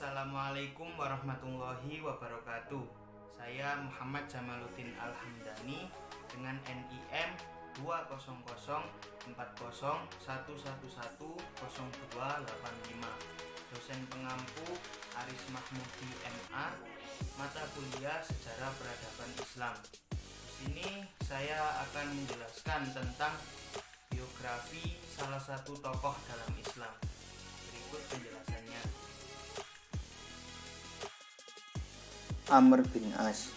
Assalamualaikum warahmatullahi wabarakatuh. Saya Muhammad Jamaluddin Alhamdani dengan NIM 20040110285, dosen pengampu Aris Mahmudi MA, mata kuliah Sejarah Peradaban Islam. Di sini saya akan menjelaskan tentang biografi salah satu tokoh dalam Islam. Berikut penjelasannya. Amr bin As.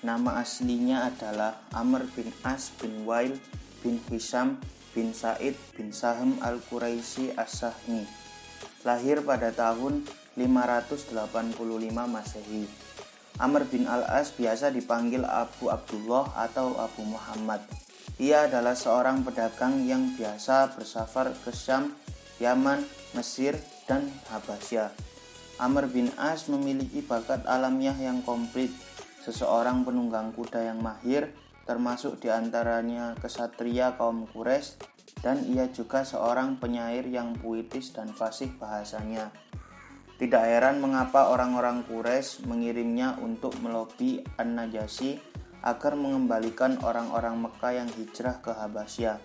Nama aslinya adalah Amr bin As bin Wail bin Hisham bin Sa'id bin Sahm al-Quraisy as-Sahmi. Lahir pada tahun 585 Masehi. Amr bin al-As biasa dipanggil Abu Abdullah atau Abu Muhammad. Ia adalah seorang pedagang yang biasa bersafar ke Syam, Yaman, Mesir, dan Habasyah. Amr bin As memiliki bakat alamiah yang komplit, seseorang penunggang kuda yang mahir, termasuk diantaranya kesatria kaum Quraisy, dan ia juga seorang penyair yang puitis dan fasih bahasanya. Tidak heran mengapa orang-orang Quraisy mengirimnya untuk melobi An-Najasyi agar mengembalikan orang-orang Mekah yang hijrah ke Habasyah.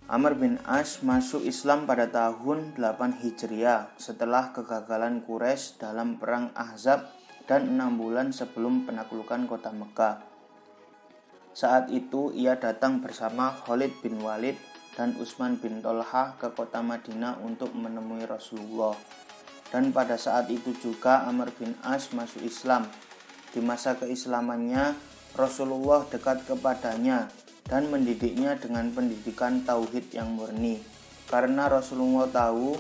Amr bin As masuk Islam pada tahun 8 Hijriah setelah kegagalan Quraisy dalam perang Ahzab dan 6 bulan sebelum penaklukan kota Mekah. Saat itu ia datang bersama Khalid bin Walid dan Utsman bin Tolhah ke kota Madinah untuk menemui Rasulullah. Dan pada saat itu juga Amr bin As masuk Islam. Di masa keislamannya, Rasulullah dekat kepadanya dan mendidiknya dengan pendidikan tauhid yang murni. Karena Rasulullah tahu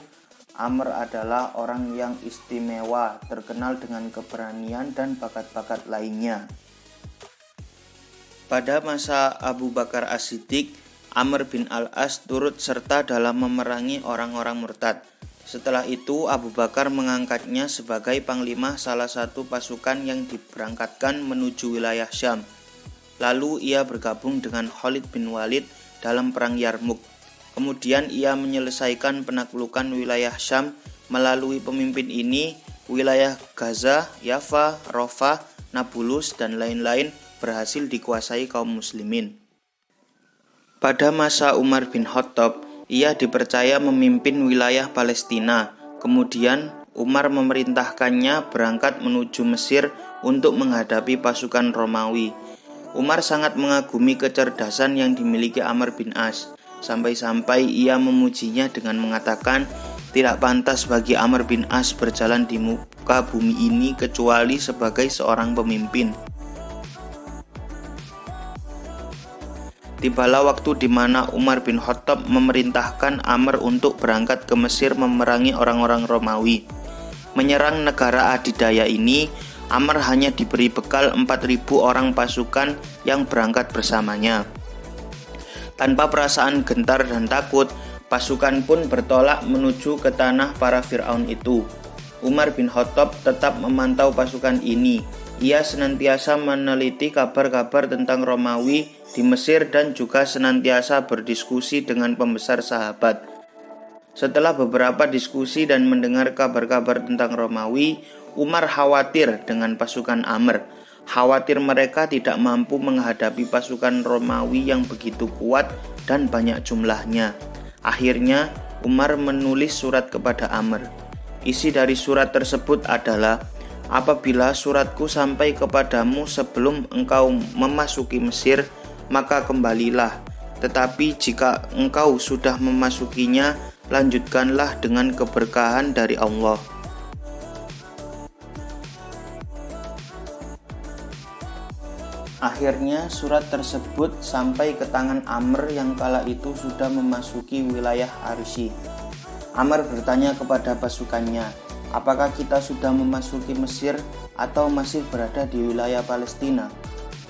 Amr adalah orang yang istimewa, terkenal dengan keberanian dan bakat-bakat lainnya. Pada masa Abu Bakar As-Siddiq, Amr bin al-As turut serta dalam memerangi orang-orang murtad. Setelah itu Abu Bakar mengangkatnya sebagai panglima salah satu pasukan yang diberangkatkan menuju wilayah Syam. Lalu ia bergabung dengan Khalid bin Walid dalam perang Yarmuk. Kemudian ia menyelesaikan penaklukan wilayah Syam. Melalui pemimpin ini, wilayah Gaza, Yafa, Rafah, Nablus, dan lain-lain berhasil dikuasai kaum muslimin. Pada masa Umar bin Khattab, ia dipercaya memimpin wilayah Palestina. Kemudian Umar memerintahkannya berangkat menuju Mesir untuk menghadapi pasukan Romawi. Umar sangat mengagumi kecerdasan yang dimiliki Amr bin As, sampai-sampai ia memujinya dengan mengatakan, tidak pantas bagi Amr bin As berjalan di muka bumi ini kecuali sebagai seorang pemimpin. Tibalah waktu di mana Umar bin Khattab memerintahkan Amr untuk berangkat ke Mesir memerangi orang-orang Romawi. Menyerang negara adidaya ini, Amr hanya diberi bekal 4.000 orang pasukan yang berangkat bersamanya. Tanpa perasaan gentar dan takut, pasukan pun bertolak menuju ke tanah para Fir'aun itu. Umar bin Khattab tetap memantau pasukan ini. Ia senantiasa meneliti kabar-kabar tentang Romawi di Mesir dan juga senantiasa berdiskusi dengan pembesar sahabat. Setelah beberapa diskusi dan mendengar kabar-kabar tentang Romawi, Umar khawatir dengan pasukan Amr. Khawatir mereka tidak mampu menghadapi pasukan Romawi yang begitu kuat dan banyak jumlahnya. Akhirnya, Umar menulis surat kepada Amr. Isi dari surat tersebut adalah, apabila suratku sampai kepadamu sebelum engkau memasuki Mesir, maka kembalilah. Tetapi jika engkau sudah memasukinya, lanjutkanlah dengan keberkahan dari Allah. Akhirnya surat tersebut sampai ke tangan Amr yang kala itu sudah memasuki wilayah Arsy. Amr bertanya kepada pasukannya, apakah kita sudah memasuki Mesir atau masih berada di wilayah Palestina?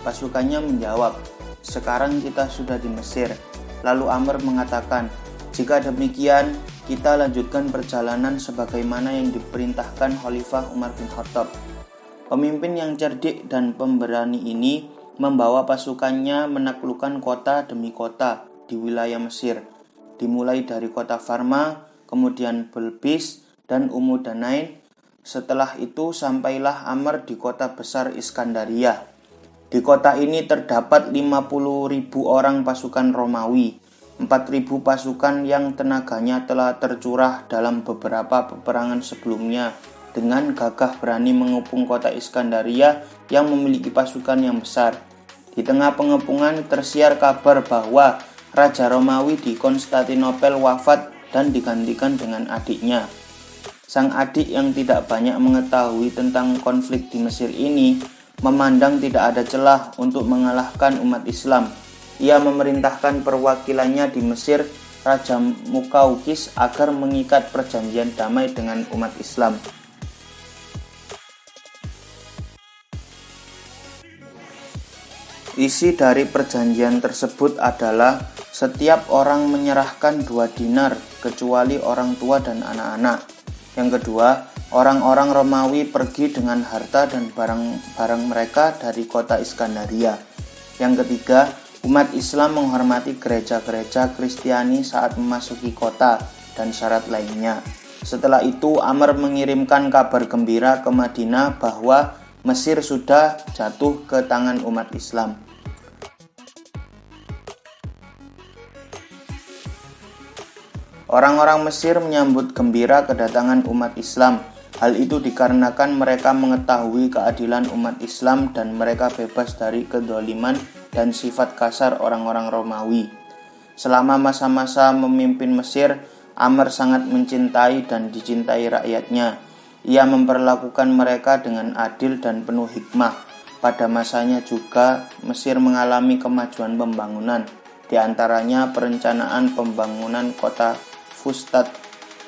Pasukannya menjawab, sekarang kita sudah di Mesir. Lalu Amr mengatakan, jika demikian, kita lanjutkan perjalanan sebagaimana yang diperintahkan Khalifah Umar bin Khattab. Pemimpin yang cerdik dan pemberani ini membawa pasukannya menaklukkan kota demi kota di wilayah Mesir, dimulai dari kota Farma, kemudian Belbis, dan Ummu Danain. Setelah itu sampailah Amr di kota besar Iskandaria. Di kota ini terdapat 50.000 orang pasukan Romawi, 4.000 pasukan yang tenaganya telah tercurah dalam beberapa peperangan sebelumnya, dengan gagah berani mengepung kota Iskandaria yang memiliki pasukan yang besar. Di tengah pengepungan tersiar kabar bahwa Raja Romawi di Konstantinopel wafat dan digantikan dengan adiknya. Sang adik yang tidak banyak mengetahui tentang konflik di Mesir ini memandang tidak ada celah untuk mengalahkan umat Islam. Ia memerintahkan perwakilannya di Mesir, Raja Mukaukis, agar mengikat perjanjian damai dengan umat Islam. Isi dari perjanjian tersebut adalah setiap orang menyerahkan 2 dinar kecuali orang tua dan anak-anak. Yang kedua, orang-orang Romawi pergi dengan harta dan barang-barang mereka dari kota Iskandaria. Yang ketiga, umat Islam menghormati gereja-gereja Kristiani saat memasuki kota dan syarat lainnya. Setelah itu, Amr mengirimkan kabar gembira ke Madinah bahwa Mesir sudah jatuh ke tangan umat Islam. Orang-orang Mesir menyambut gembira kedatangan umat Islam. Hal itu dikarenakan mereka mengetahui keadilan umat Islam dan mereka bebas dari kedzaliman dan sifat kasar orang-orang Romawi. Selama masa-masa memimpin Mesir, Amr sangat mencintai dan dicintai rakyatnya. Ia memperlakukan mereka dengan adil dan penuh hikmah. Pada masanya juga Mesir mengalami kemajuan pembangunan, di antaranya perencanaan pembangunan kota Fustat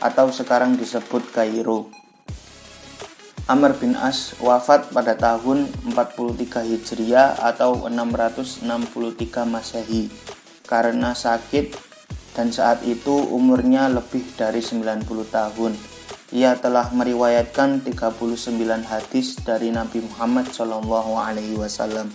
atau sekarang disebut Kairo. Amr bin As wafat pada tahun 43 Hijriah atau 663 Masehi karena sakit, dan saat itu umurnya lebih dari 90 tahun. Ia telah meriwayatkan 39 hadis dari Nabi Muhammad SAW.